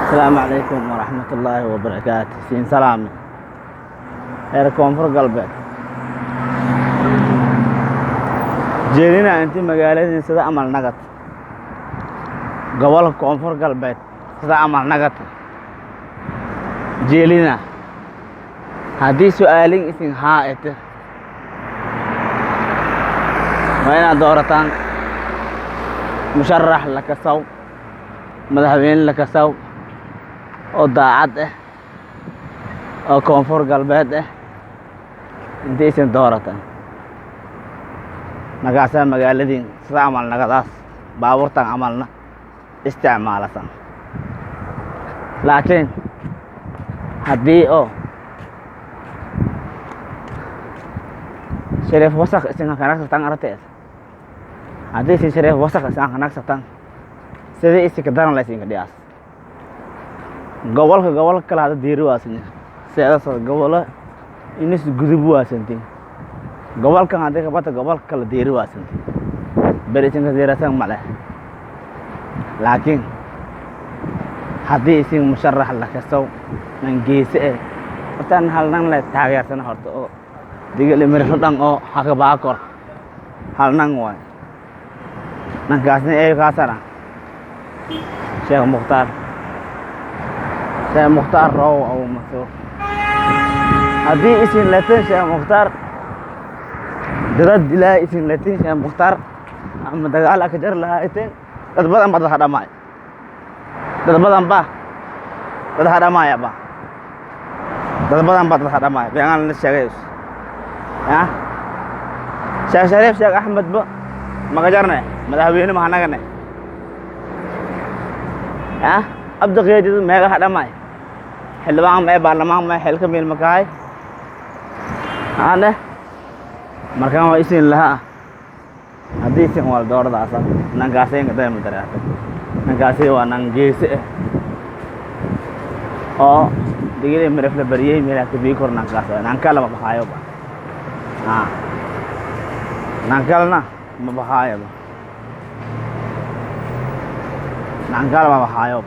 السلام عليكم ورحمة الله وبركاته سين سلام هير كونفور قلبك جيرينا أنت مقالة سدا عمل نقط قبل كونفور قلبك سدا عمل نقط جيلينا هذه سؤالين اسم هائت وين دورتان مشرح لك صوب مذهبين لك صوب oo daacad ah oo koonfur galbeed ah intaysan dooratan magaasa magaaladii sida amal nagadaas baabuurtan amalna isticmaalasan laakiin haddii oo shariif wasaq isin kanagsatan artees haddii si shariif wasaq isin kanagsatan sidii isi ka daran laysin ka dhiyaas gobol kala hada diiri waasanya seedas gobol inis gudub waasantiin gobolkan hadii ka bata gobol kala diiri waasantiin bariisan ka diirasan male laakiin haddii isin musharax la kasto nan geese ee tan halnan la taageersan horta oo digal mirfo dhan oo haga baakor halnan waay nan gaasna ee kaasana Sheekh Mukhtar Sheekh Mukhtar Raw أو مسؤول هذه اسم لاتين Sheekh Mukhtar درد لا اسم لاتين Sheekh Mukhtar أما دجال أكجر لها إتين تدبر بدل هذا ماي تدبر هذا ماي أبا تدبر بدل هذا ماي بيعمل الشريف ها Sheekh Sharif Sheekh Ahmed بو ما كجرنا مذهبيين ما هنا كنا ها أبدأ غير ما هذا ماي حلوان ما برلمان ما حل كميل مكاي أنا مركان ويسين لها هذه سين والدور داسا نعاسين كده مدري نعاسين ونعجيس أو دقيقة مرفل بريه ميلا كبير كور نعاسة نعكال ما بخايو با نعكالنا ما بخايو با نعكال ما بخايو